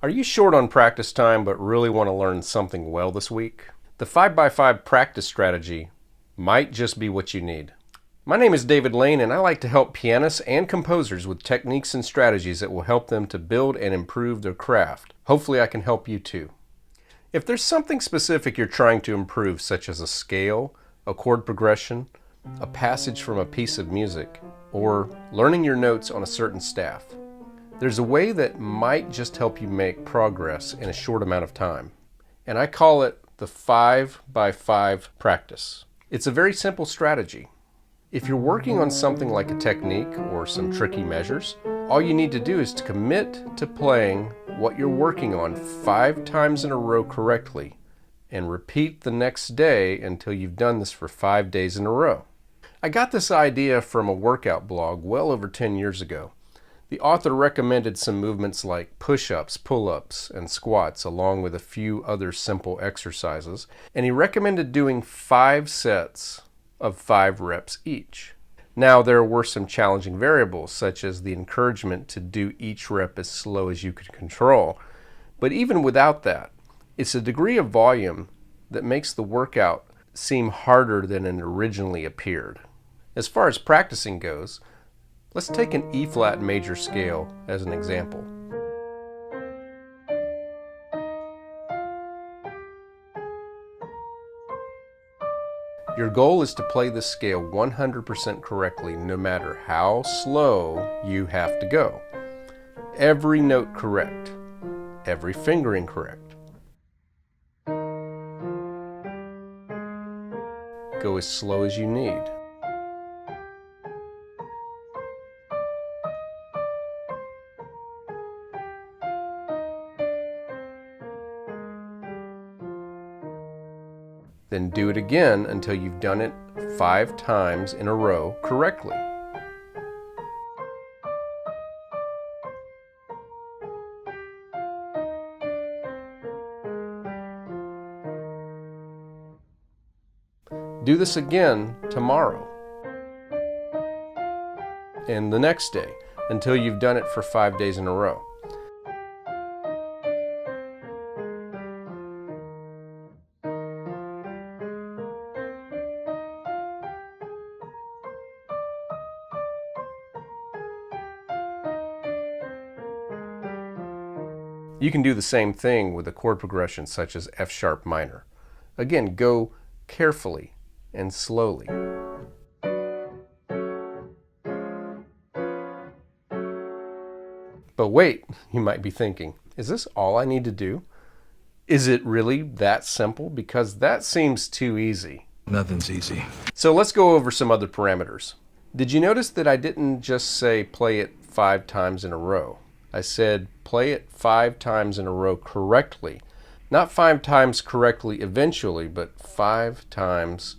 Are you short on practice time but really want to learn something well this week? The 5x5 practice strategy might just be what you need. My name is David Lane, and I like to help pianists and composers with techniques and strategies that will help them to build and improve their craft. Hopefully I can help you too. If there's something specific you're trying to improve, such as a scale, a chord progression, a passage from a piece of music, or learning your notes on a certain staff, there's a way that might just help you make progress in a short amount of time. And I call it the 5x5 practice. It's a very simple strategy. If you're working on something like a technique or some tricky measures, all you need to do is to commit to playing what you're working on 5 times in a row correctly and repeat the next day until you've done this for 5 days in a row. I got this idea from a workout blog well over 10 years ago. The author recommended some movements like push-ups, pull-ups, and squats, along with a few other simple exercises, and he recommended doing 5 sets of 5 reps each. Now, there were some challenging variables, such as the encouragement to do each rep as slow as you could control, but even without that, it's a degree of volume that makes the workout seem harder than it originally appeared. As far as practicing goes, let's take an E-flat major scale as an example. Your goal is to play this scale 100% correctly, no matter how slow you have to go. Every note correct, every fingering correct. Go as slow as you need. Then do it again until you've done it 5 times in a row correctly. Do this again tomorrow and the next day until you've done it for 5 days in a row. You can do the same thing with a chord progression such as F sharp minor. Again, go carefully and slowly. But wait, you might be thinking, is this all I need to do? Is it really that simple? Because that seems too easy. Nothing's easy. So let's go over some other parameters. Did you notice that I didn't just say play it 5 times in a row? I said play it 5 times in a row correctly. Not 5 times correctly eventually, but 5 times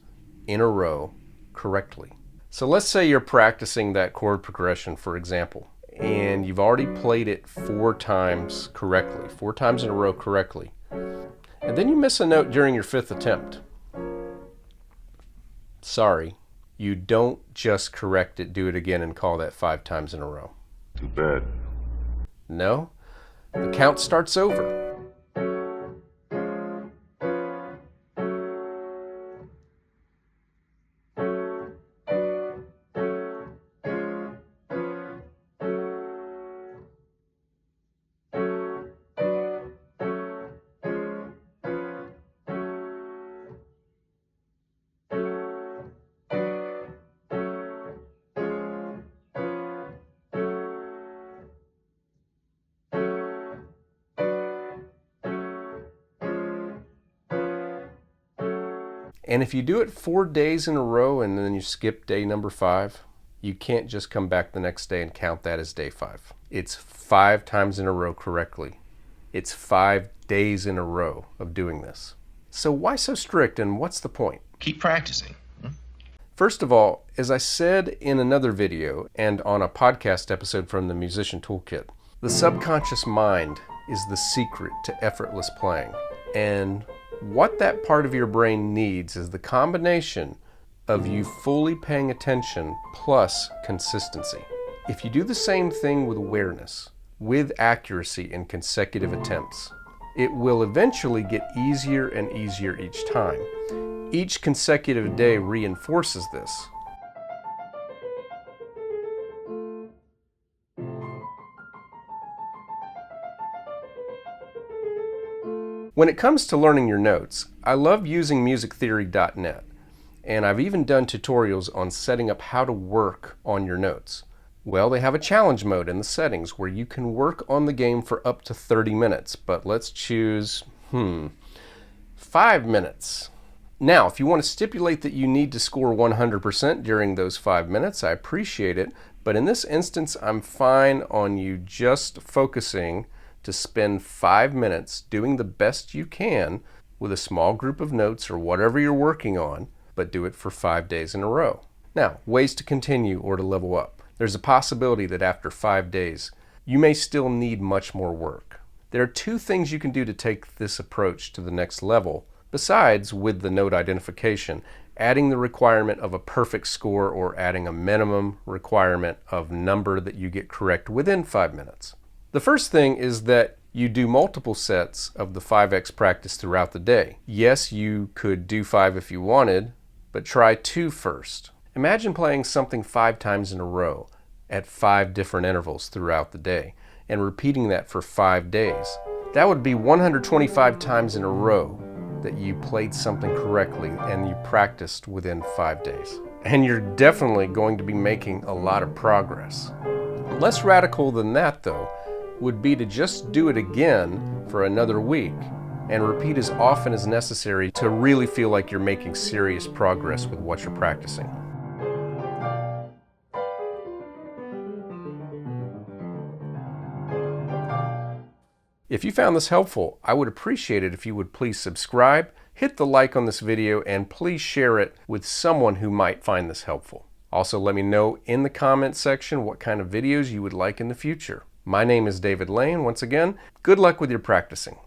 in a row correctly. So let's say you're practicing that chord progression, for example, and you've already played it 4 times correctly, 4 times in a row correctly. And then you miss a note during your 5th attempt. Sorry, you don't just correct it, do it again, and call that 5 times in a row. Too bad. No, the count starts over. And if you do it 4 days in a row and then you skip day number 5, you can't just come back the next day and count that as day 5. It's 5 times in a row correctly. It's 5 days in a row of doing this. So why so strict, and what's the point? Keep practicing. First of all, as I said in another video and on a podcast episode from the Musician Toolkit, the subconscious mind is the secret to effortless playing. And what that part of your brain needs is the combination of you fully paying attention plus consistency. If you do the same thing with awareness, with accuracy in consecutive attempts. It will eventually get easier and easier each time. Each consecutive day reinforces this. When it comes to learning your notes, I love using musictheory.net, and I've even done tutorials on setting up how to work on your notes. Well, they have a challenge mode in the settings where you can work on the game for up to 30 minutes, but let's choose, 5 minutes. Now, if you want to stipulate that you need to score 100% during those 5 minutes, I appreciate it, but in this instance, I'm fine on you just focusing to spend 5 minutes doing the best you can with a small group of notes or whatever you're working on, but do it for 5 days in a row. Now, ways to continue or to level up. There's a possibility that after 5 days, you may still need much more work. There are 2 things you can do to take this approach to the next level, besides with the note identification, adding the requirement of a perfect score or adding a minimum requirement of number that you get correct within 5 minutes. The first thing is that you do multiple sets of the 5x practice throughout the day. Yes, you could do 5 if you wanted, but try 2 first. Imagine playing something 5 times in a row at 5 different intervals throughout the day and repeating that for 5 days. That would be 125 times in a row that you played something correctly and you practiced within 5 days. And you're definitely going to be making a lot of progress. Less radical than that, though, would be to just do it again for another week and repeat as often as necessary to really feel like you're making serious progress with what you're practicing. If you found this helpful, I would appreciate it if you would please subscribe, hit the like on this video, and please share it with someone who might find this helpful. Also, let me know in the comments section what kind of videos you would like in the future. My name is David Lane. Once again, good luck with your practicing.